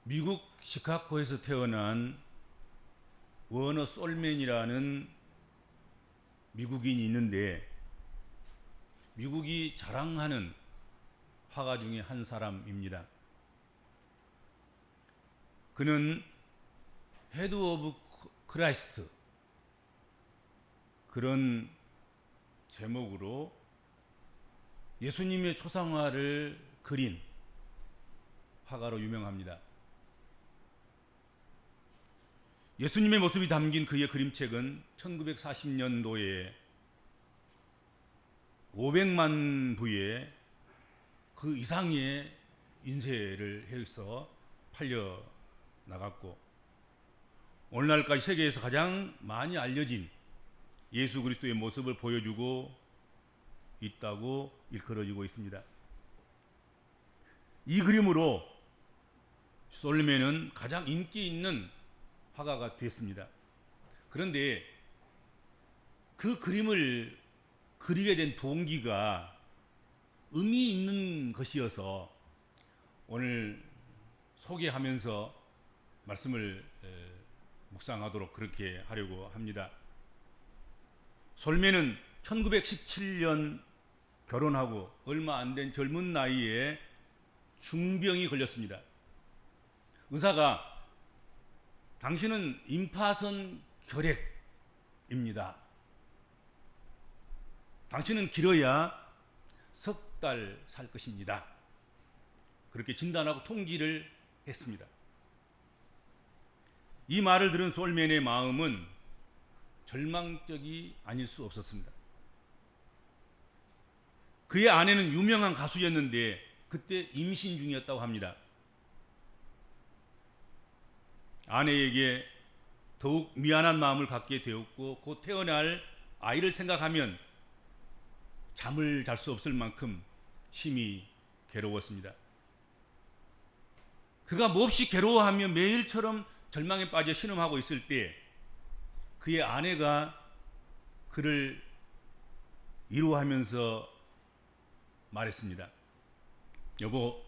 미국 시카고에서 태어난 워너 솔맨이라는 미국인이 있는데 미국이 자랑하는 화가 중에 한 사람입니다. 그는 헤드 오브 크라이스트 그런 제목으로 예수님의 초상화를 그린 화가로 유명합니다. 예수님의 모습이 담긴 그의 그림책은 1940년도에 500만 부의 그 이상의 인쇄를 해서 팔려 나갔고 오늘날까지 세계에서 가장 많이 알려진 예수 그리스도의 모습을 보여주고 있다고 일컬어지고 있습니다. 이 그림으로 솔맨은 가장 인기 있는 화가가 됐습니다. 그런데 그 그림을 그리게 된 동기가 의미 있는 것이어서 오늘 소개하면서 말씀을 묵상하도록 그렇게 하려고 합니다. 솔맨은 1917년 결혼하고 얼마 안 된 젊은 나이에 중병이 걸렸습니다. 의사가 당신은 임파선 결핵입니다. 당신은 길어야 석 달 살 것입니다. 그렇게 진단하고 통지를 했습니다. 이 말을 들은 솔맨의 마음은 절망적이 아닐 수 없었습니다. 그의 아내는 유명한 가수였는데 그때 임신 중이었다고 합니다. 아내에게 더욱 미안한 마음을 갖게 되었고 곧 태어날 아이를 생각하면 잠을 잘 수 없을 만큼 심히 괴로웠습니다. 그가 몹시 괴로워하며 매일처럼 절망에 빠져 신음하고 있을 때 그의 아내가 그를 위로하면서 말했습니다. 여보,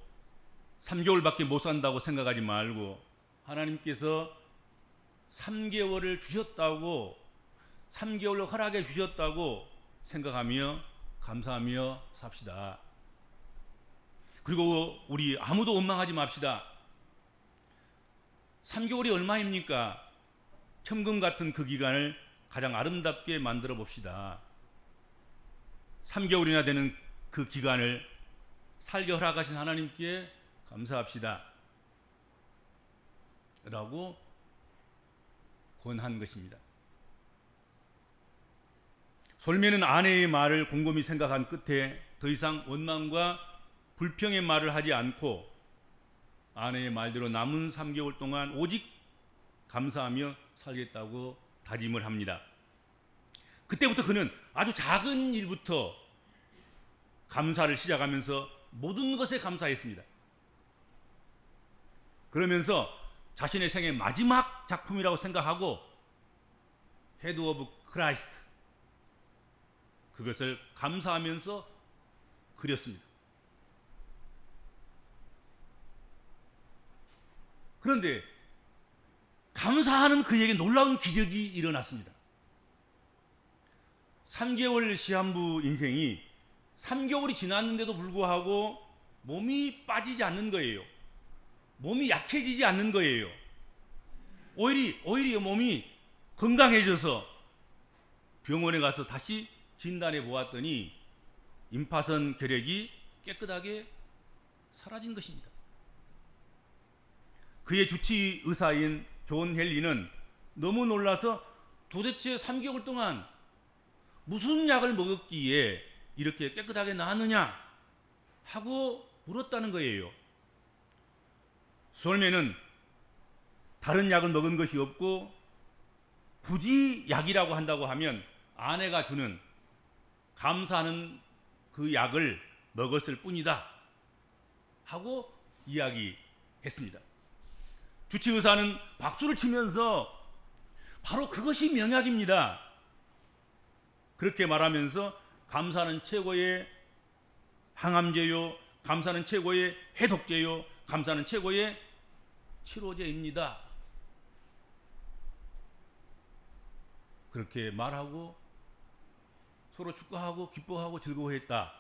3개월밖에 못 산다고 생각하지 말고 하나님께서 3개월을 주셨다고 3개월로 허락해 주셨다고 생각하며 감사하며 삽시다. 그리고 우리 아무도 원망하지 맙시다. 3개월이 얼마입니까? 천금 같은 그 기간을 가장 아름답게 만들어 봅시다. 3개월이나 되는 그 기간을 살게 허락하신 하나님께 감사합시다. 라고 권한 것입니다. 솔맨은 아내의 말을 곰곰이 생각한 끝에 더 이상 원망과 불평의 말을 하지 않고 아내의 말대로 남은 3개월 동안 오직 감사하며 살겠다고 다짐을 합니다. 그때부터 그는 아주 작은 일부터 감사를 시작하면서 모든 것에 감사했습니다. 그러면서 자신의 생애 마지막 작품이라고 생각하고 헤드 오브 크라이스트 그것을 감사하면서 그렸습니다. 그런데 감사하는 그에게 놀라운 기적이 일어났습니다. 3개월 시한부 인생이 3개월이 지났는데도 불구하고 몸이 빠지지 않는 거예요. 몸이 약해지지 않는 거예요. 오히려 몸이 건강해져서 병원에 가서 다시 진단해 보았더니 임파선 결핵이 깨끗하게 사라진 것입니다. 그의 주치 의사인 존 헨리는 너무 놀라서 도대체 3개월 동안 무슨 약을 먹었기에 이렇게 깨끗하게 나았느냐 하고 물었다는 거예요. 솔맨은 다른 약을 먹은 것이 없고 굳이 약이라고 한다고 하면 아내가 주는 감사하는 그 약을 먹었을 뿐이다 하고 이야기했습니다. 주치의사는 박수를 치면서 바로 그것이 명약입니다. 그렇게 말하면서 감사는 최고의 항암제요, 감사는 최고의 해독제요, 감사는 최고의 치료제입니다. 그렇게 말하고 서로 축하하고 기뻐하고 즐거워했다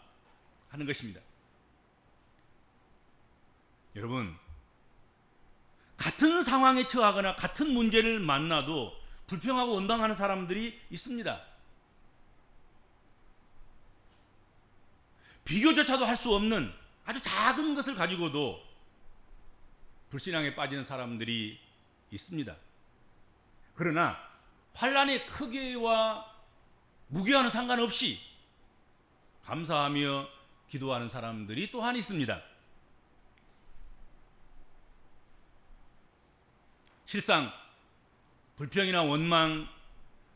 하는 것입니다. 여러분, 같은 상황에 처하거나 같은 문제를 만나도 불평하고 원망하는 사람들이 있습니다. 비교조차도 할 수 없는 아주 작은 것을 가지고도 불신앙에 빠지는 사람들이 있습니다. 그러나 환난의 크기와 무게와는 상관없이 감사하며 기도하는 사람들이 또한 있습니다. 실상 불평이나 원망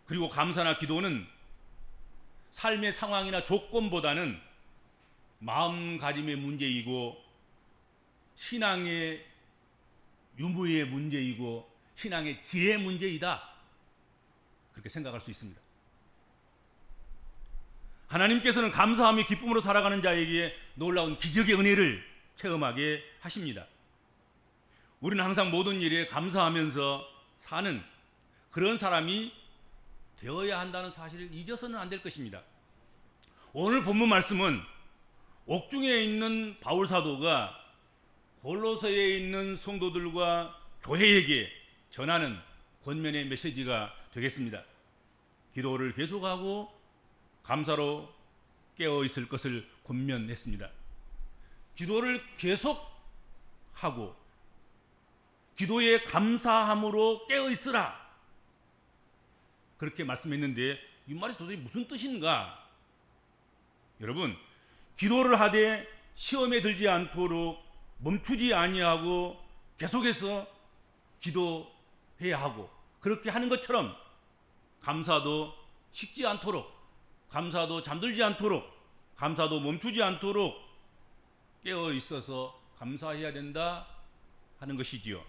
그리고 감사나 기도는 삶의 상황이나 조건보다는 마음가짐의 문제이고 신앙의 유무의 문제이고 신앙의 지혜의 문제이다, 그렇게 생각할 수 있습니다. 하나님께서는 감사하며 기쁨으로 살아가는 자에게 놀라운 기적의 은혜를 체험하게 하십니다. 우리는 항상 모든 일에 감사하면서 사는 그런 사람이 되어야 한다는 사실을 잊어서는 안 될 것입니다. 오늘 본문 말씀은 옥중에 있는 바울 사도가 골로새에 있는 성도들과 교회에게 전하는 권면의 메시지가 되겠습니다. 기도를 계속하고 감사로 깨어 있을 것을 권면했습니다. 기도를 계속하고 기도에 감사함으로 깨어 있으라, 그렇게 말씀했는데 이 말이 도대체 무슨 뜻인가? 여러분, 기도를 하되 시험에 들지 않도록 멈추지 아니하고 계속해서 기도해야 하고, 그렇게 하는 것처럼 감사도 식지 않도록, 감사도 잠들지 않도록, 감사도 멈추지 않도록 깨어 있어서 감사해야 된다 하는 것이지요.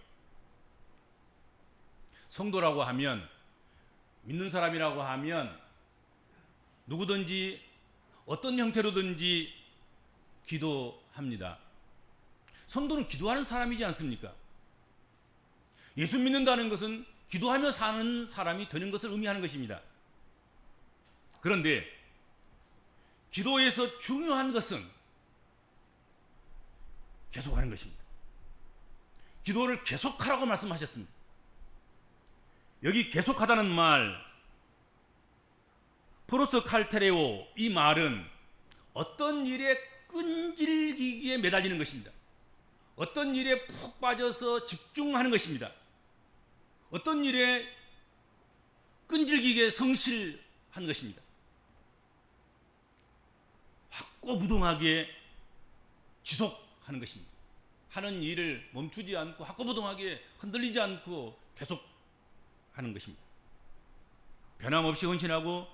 성도라고 하면, 믿는 사람이라고 하면 누구든지 어떤 형태로든지 기도합니다. 성도는 기도하는 사람이지 않습니까? 예수 믿는다는 것은 기도하며 사는 사람이 되는 것을 의미하는 것입니다. 그런데 기도에서 중요한 것은 계속하는 것입니다. 기도를 계속하라고 말씀하셨습니다. 여기 계속하다는 말, 프로스 칼테레오, 이 말은 어떤 일에 끈질기게 매달리는 것입니다. 어떤 일에 푹 빠져서 집중하는 것입니다. 어떤 일에 끈질기게 성실한 것입니다. 확고부동하게 지속하는 것입니다. 하는 일을 멈추지 않고 확고부동하게 흔들리지 않고 계속 하는 것입니다. 변함없이 헌신하고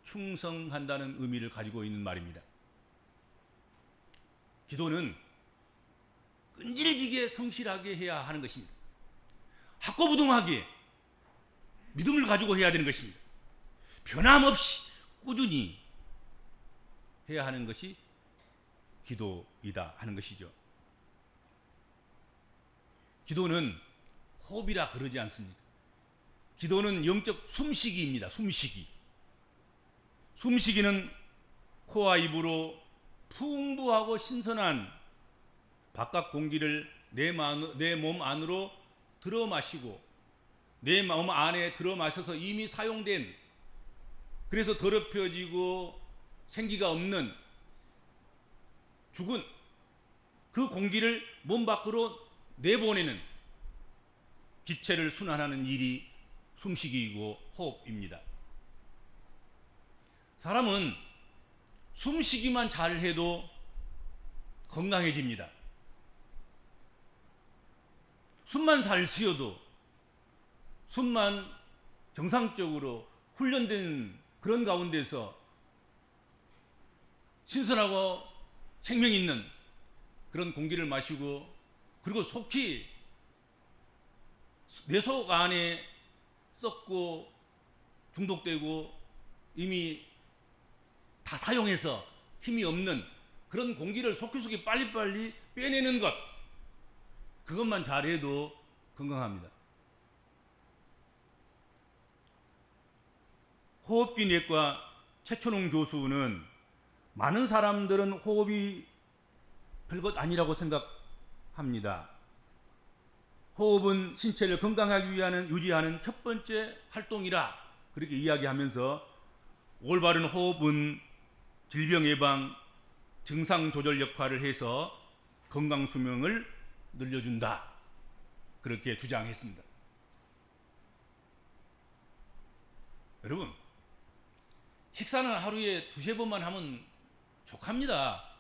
충성한다는 의미를 가지고 있는 말입니다. 기도는 끈질기게 성실하게 해야 하는 것입니다. 확고부동하게 믿음을 가지고 해야 되는 것입니다. 변함없이 꾸준히 해야 하는 것이 기도이다 하는 것이죠. 기도는 호흡이라 그러지 않습니다. 기도는 영적 숨쉬기입니다. 숨쉬기는 코와 입으로 풍부하고 신선한 바깥 공기를 내 몸 안으로 들어 마시고, 내 몸 안에 들어 마셔서 이미 사용된, 그래서 더럽혀지고 생기가 없는 죽은 그 공기를 몸 밖으로 내보내는 기체를 순환하는 일이 숨쉬기이고 호흡입니다. 사람은 숨쉬기만 잘해도 건강해집니다. 숨만 잘 쉬어도, 숨만 정상적으로 훈련된 그런 가운데서 신선하고 생명 있는 그런 공기를 마시고, 그리고 속히 내 속 안에 썩고 중독되고 이미 다 사용해서 힘이 없는 그런 공기를 속히 빨리빨리 빼내는 것, 그것만 잘해도 건강합니다. 호흡기내과 최초롱 교수는 많은 사람들은 호흡이 별것 아니라고 생각합니다. 호흡은 신체를 건강하게 유지하는 첫 번째 활동이라 그렇게 이야기하면서 올바른 호흡은 질병 예방, 증상 조절 역할을 해서 건강 수명을 늘려준다. 그렇게 주장했습니다. 여러분, 식사는 하루에 2~3번만 하면 족합니다.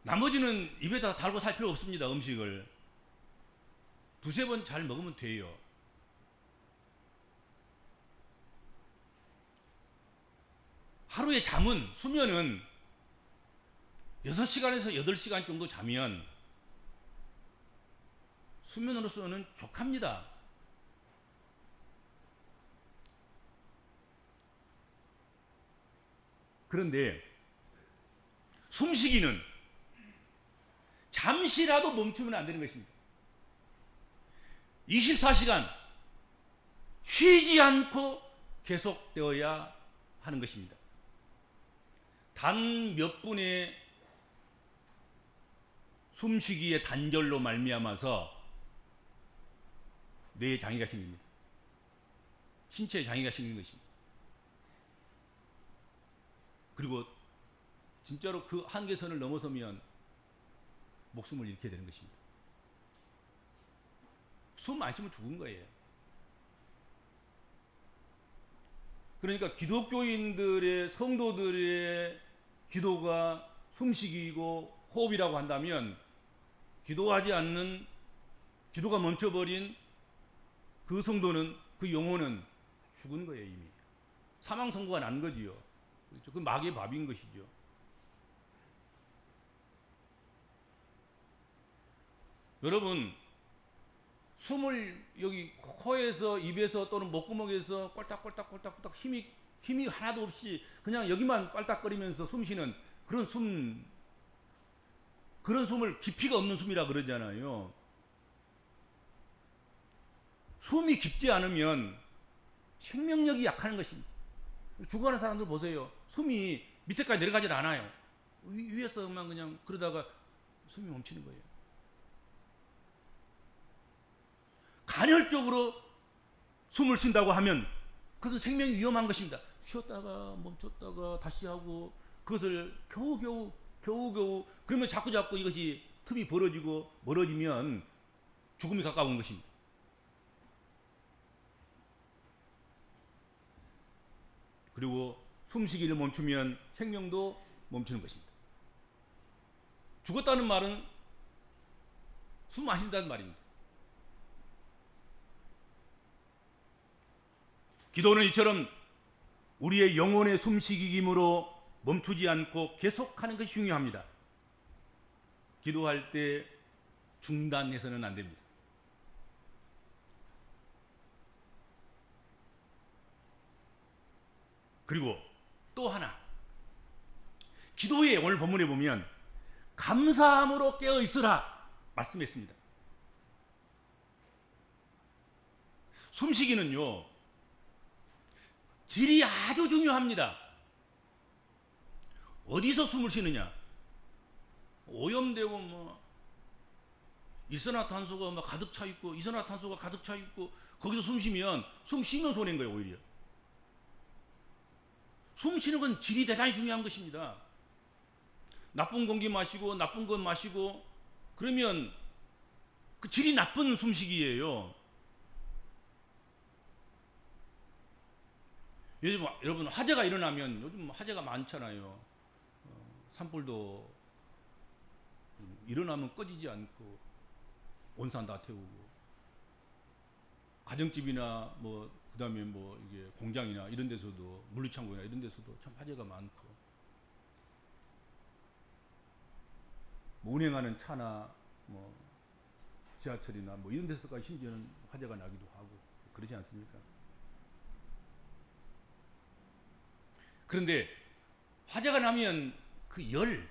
나머지는 입에다 달고 살 필요 없습니다. 음식을 2~3번 잘 먹으면 돼요. 하루에 수면은 6시간에서 8시간 정도 자면 수면으로서는 족합니다. 그런데 숨쉬기는 잠시라도 멈추면 안 되는 것입니다. 24시간 쉬지 않고 계속되어야 하는 것입니다. 단 몇 분의 숨쉬기의 단절로 말미암아서 뇌에 장애가 생깁니다. 신체에 장애가 생기는 것입니다. 그리고 진짜로 그 한계선을 넘어서면 목숨을 잃게 되는 것입니다. 숨 안 쉬면 죽은 거예요. 그러니까 기독교인들의 성도들의 기도가 숨쉬기이고 호흡이라고 한다면 기도하지 않는, 기도가 멈춰버린 그 성도는, 그 영혼은 죽은 거예요. 이미 사망 선고가 난 거지요. 그렇죠? 그 마귀의 밥인 것이죠. 여러분, 숨을 여기 코에서, 입에서 또는 목구멍에서 꼴딱꼴딱꼴딱꼴딱 힘이 하나도 없이 그냥 여기만 빨딱거리면서 숨 쉬는 그런 숨을 깊이가 없는 숨이라 그러잖아요. 숨이 깊지 않으면 생명력이 약하는 것입니다. 죽어가는 사람들 보세요. 숨이 밑에까지 내려가질 않아요. 위에서만 그냥 그러다가 숨이 멈추는 거예요. 간헐적으로 숨을 쉰다고 하면 그것은 생명이 위험한 것입니다. 쉬었다가 멈췄다가 다시 하고 그것을 겨우겨우 그러면 자꾸 이것이 틈이 벌어지고 멀어지면 죽음이 가까운 것입니다. 그리고 숨쉬기를 멈추면 생명도 멈추는 것입니다. 죽었다는 말은 숨 안 쉰다는 말입니다. 기도는 이처럼 우리의 영혼의 숨쉬기이므로 멈추지 않고 계속하는 것이 중요합니다. 기도할 때 중단해서는 안 됩니다. 그리고 또 하나, 기도의 오늘 본문에 보면 감사함으로 깨어 있으라 말씀했습니다. 숨쉬기는요, 질이 아주 중요합니다. 어디서 숨을 쉬느냐? 오염되고 일산화탄소가 가득 차 있고 이산화탄소가 가득 차 있고 거기서 숨 쉬면 손해인 거예요. 오히려 숨 쉬는 건 질이 대단히 중요한 것입니다. 나쁜 공기 마시고 나쁜 것 마시고 그러면 그 질이 나쁜 숨쉬기예요. 요즘 여러분 화재가 일어나면, 요즘 화재가 많잖아요. 산불도 일어나면 꺼지지 않고 온산 다 태우고, 가정집이나 그다음에 이게 공장이나 이런 데서도, 물류창고나 이런 데서도 참 화재가 많고, 운행하는 차나 지하철이나 이런 데서까지 심지어는 화재가 나기도 하고 그러지 않습니까? 그런데 화재가 나면 그 열,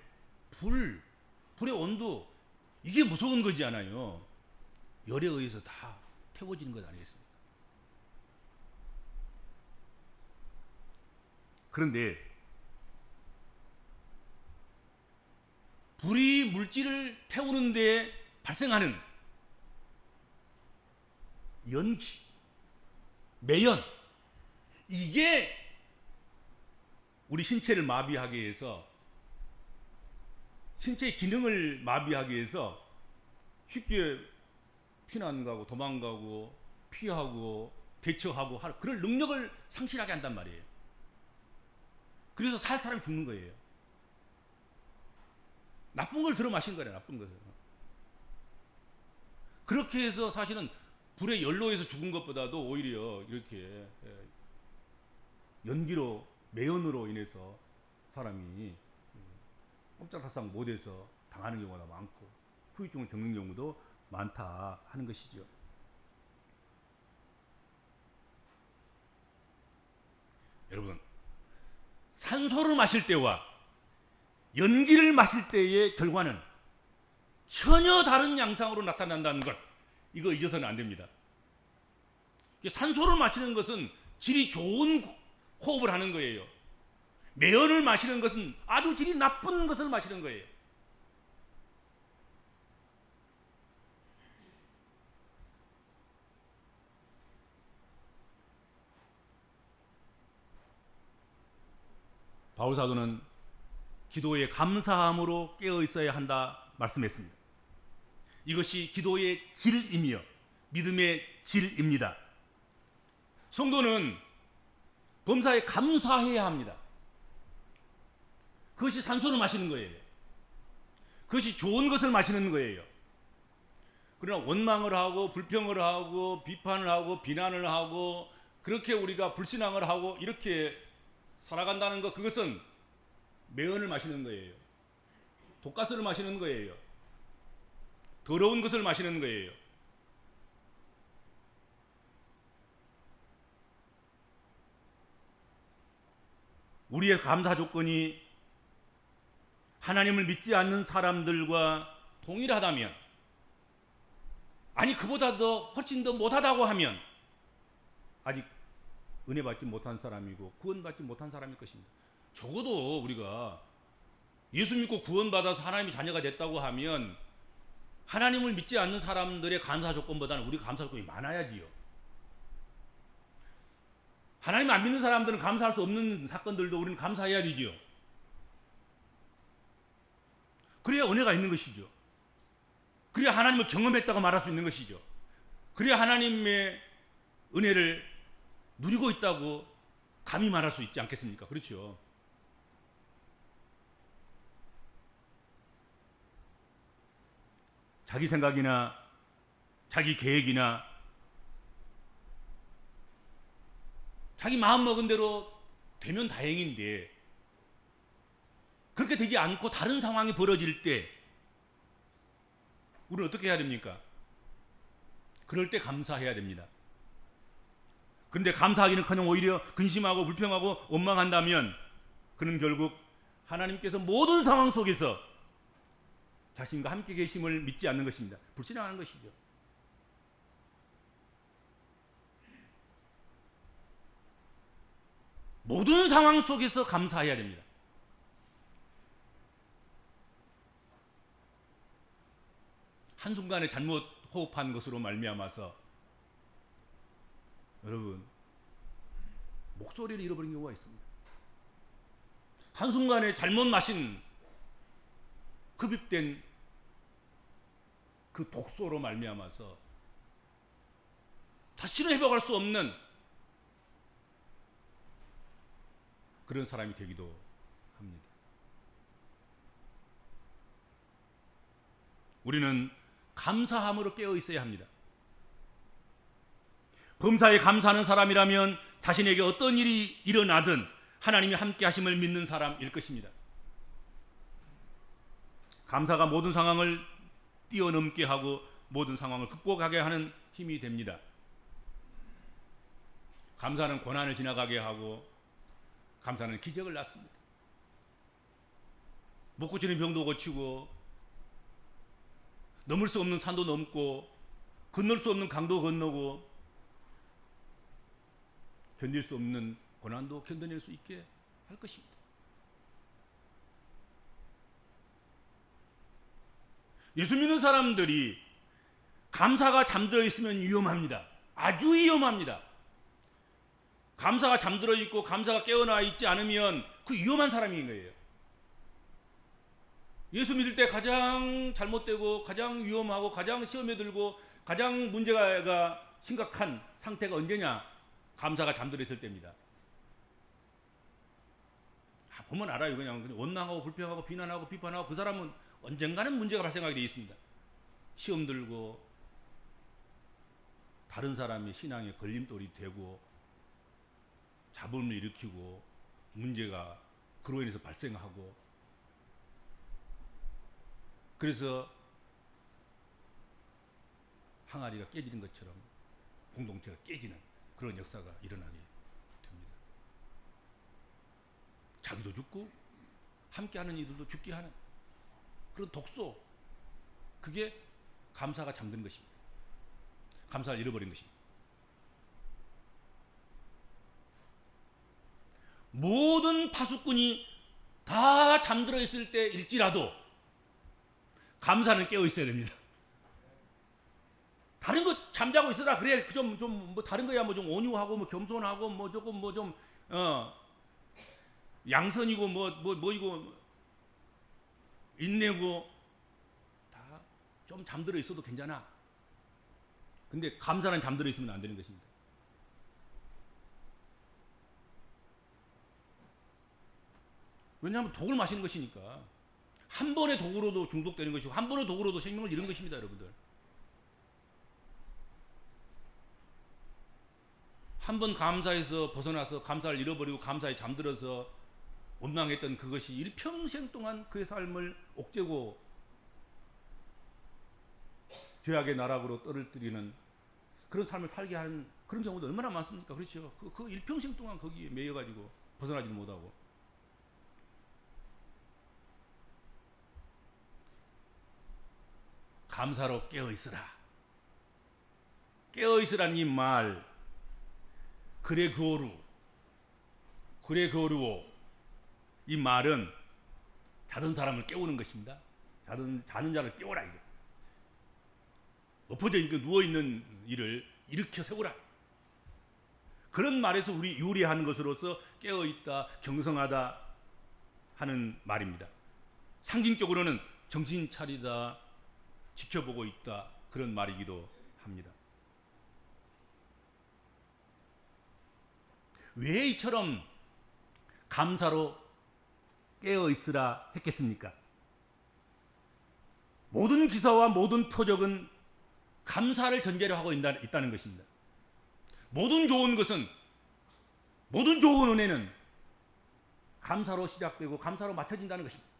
불의 온도, 이게 무서운 거지 않아요. 열에 의해서 다 태워지는 것 아니겠습니까? 그런데 불이 물질을 태우는데 발생하는 연기, 매연, 이게 우리 신체를 마비하게 해서, 신체의 기능을 마비하게 해서 쉽게 피난 가고 도망가고 피하고 대처하고 하는 그런 능력을 상실하게 한단 말이에요. 그래서 살 사람이 죽는 거예요. 나쁜 걸 들어 마신 거래, 나쁜 것을. 그렇게 해서 사실은 불의 열로 해서 죽은 것보다도 오히려 이렇게 연기로, 매연으로 인해서 사람이 꼼짝달싹 못해서 당하는 경우가 많고 후유증을 겪는 경우도 많다 하는 것이죠. 여러분, 산소를 마실 때와 연기를 마실 때의 결과는 전혀 다른 양상으로 나타난다는 것, 이거 잊어서는 안 됩니다. 산소를 마시는 것은 질이 좋은 호흡을 하는 거예요. 매연을 마시는 것은 아주 질이 나쁜 것을 마시는 거예요. 바울사도는 기도에 감사함으로 깨어 있어야 한다 말씀했습니다. 이것이 기도의 질이며 믿음의 질입니다. 성도는 범사에 감사해야 합니다. 그것이 산소를 마시는 거예요. 그것이 좋은 것을 마시는 거예요. 그러나 원망을 하고 불평을 하고 비판을 하고 비난을 하고 그렇게 우리가 불신앙을 하고 이렇게 살아간다는 것, 그것은 매연을 마시는 거예요. 독가스를 마시는 거예요. 더러운 것을 마시는 거예요. 우리의 감사 조건이 하나님을 믿지 않는 사람들과 동일하다면, 아니 그보다 더 훨씬 더 못하다고 하면 아직 은혜 받지 못한 사람이고 구원받지 못한 사람일 것입니다. 적어도 우리가 예수 믿고 구원받아서 하나님의 자녀가 됐다고 하면 하나님을 믿지 않는 사람들의 감사 조건보다는 우리 감사 조건이 많아야지요. 하나님 안 믿는 사람들은 감사할 수 없는 사건들도 우리는 감사해야 되지요. 그래야 은혜가 있는 것이죠. 그래야 하나님을 경험했다고 말할 수 있는 것이죠. 그래야 하나님의 은혜를 누리고 있다고 감히 말할 수 있지 않겠습니까? 그렇죠. 자기 생각이나 자기 계획이나 자기 마음 먹은 대로 되면 다행인데, 그렇게 되지 않고 다른 상황이 벌어질 때 우리는 어떻게 해야 됩니까? 그럴 때 감사해야 됩니다. 그런데 감사하기는커녕 오히려 근심하고 불평하고 원망한다면 그는 결국 하나님께서 모든 상황 속에서 자신과 함께 계심을 믿지 않는 것입니다. 불신앙하는 것이죠. 모든 상황 속에서 감사해야 됩니다. 한순간에 잘못 호흡한 것으로 말미암아서 여러분 목소리를 잃어버린 경우가 있습니다. 한순간에 잘못 마신 흡입된 그 독소로 말미암아서 다시는 회복할 수 없는 그런 사람이 되기도 합니다. 우리는 감사함으로 깨어 있어야 합니다. 범사에 감사하는 사람이라면 자신에게 어떤 일이 일어나든 하나님이 함께 하심을 믿는 사람일 것입니다. 감사가 모든 상황을 뛰어넘게 하고 모든 상황을 극복하게 하는 힘이 됩니다. 감사는 고난을 지나가게 하고 감사는 기적을 낳습니다. 못 고치는 병도 고치고, 넘을 수 없는 산도 넘고, 건널 수 없는 강도 건너고, 견딜 수 없는 고난도 견뎌낼 수 있게 할 것입니다. 예수 믿는 사람들이 감사가 잠들어 있으면 위험합니다. 아주 위험합니다. 감사가 잠들어 있고 감사가 깨어나 있지 않으면 그 위험한 사람인 거예요. 예수 믿을 때 가장 잘못되고 가장 위험하고 가장 시험에 들고 가장 문제가 심각한 상태가 언제냐? 감사가 잠들어 있을 때입니다. 보면 알아요. 그냥 원망하고 불평하고 비난하고 비판하고 그 사람은 언젠가는 문제가 발생하게 되어 있습니다. 시험 들고 다른 사람의 신앙에 걸림돌이 되고 잡음을 일으키고 문제가 그로 인해서 발생하고, 그래서 항아리가 깨지는 것처럼 공동체가 깨지는 그런 역사가 일어나게 됩니다. 자기도 죽고 함께하는 이들도 죽게 하는 그런 독소, 그게 감사가 잠든 것입니다. 감사를 잃어버린 것입니다. 모든 파수꾼이 다 잠들어 있을 때일지라도 감사는 깨어 있어야 됩니다. 다른 거 잠자고 있으라 그래 좀 뭐 다른 거야 뭐 좀 온유하고 뭐 겸손하고 뭐 조금 뭐 좀 양선이고 뭐 이거 인내고 다 좀 잠들어 있어도 괜찮아. 근데 감사는 잠들어 있으면 안 되는 것입니다. 왜냐하면 독을 마시는 것이니까. 한 번의 독으로도 중독되는 것이고 한 번의 독으로도 생명을 잃은 것입니다, 여러분들. 한 번 감사에서 벗어나서 감사를 잃어버리고 감사에 잠들어서 원망했던 그것이 일평생 동안 그의 삶을 옥죄고 죄악의 나락으로 떨어뜨리는 그런 삶을 살게 하는 그런 경우도 얼마나 많습니까? 그렇죠. 그 일평생 동안 거기에 매여가지고 벗어나지 못하고. 감사로 깨어있으라. 깨어있으라는 이 말, 그래 거루오, 이 말은 자던 사람을 깨우는 것입니다. 자는 자를 깨워라, 이거. 엎어져 있고 누워있는 이를 일으켜 세우라. 그런 말에서 우리 유래하는 것으로서 깨어있다, 경성하다 하는 말입니다. 상징적으로는 정신 차리다, 지켜보고 있다, 그런 말이기도 합니다. 왜 이처럼 감사로 깨어있으라 했겠습니까? 모든 기사와 모든 표적은 감사를 전제로 하고 있다는 것입니다. 모든 좋은 것은, 모든 좋은 은혜는 감사로 시작되고 감사로 맞춰진다는 것입니다.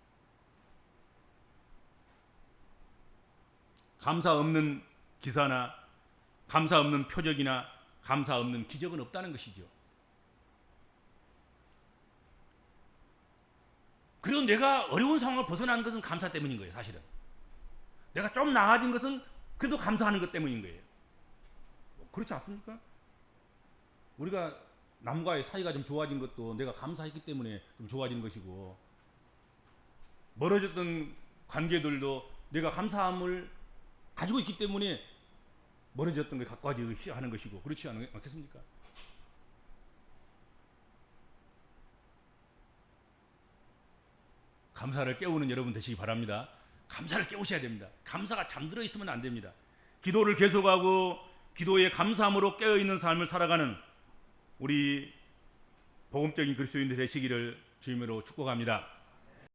감사 없는 기사나 감사 없는 표적이나 감사 없는 기적은 없다는 것이죠. 그리고 내가 어려운 상황을 벗어난 것은 감사 때문인 거예요. 사실은 내가 좀 나아진 것은 그래도 감사하는 것 때문인 거예요. 그렇지 않습니까? 우리가 남과의 사이가 좀 좋아진 것도 내가 감사했기 때문에 좀 좋아진 것이고, 멀어졌던 관계들도 내가 감사함을 가지고 있기 때문에 멀어졌던 게 가까워지기 하는 것이고, 그렇지 않겠습니까? 감사를 깨우는 여러분 되시기 바랍니다. 감사를 깨우셔야 됩니다. 감사가 잠들어 있으면 안 됩니다. 기도를 계속하고 기도에 감사함으로 깨어있는 삶을 살아가는 우리 복음적인 그리스도인들 되시기를 주님으로 축복합니다.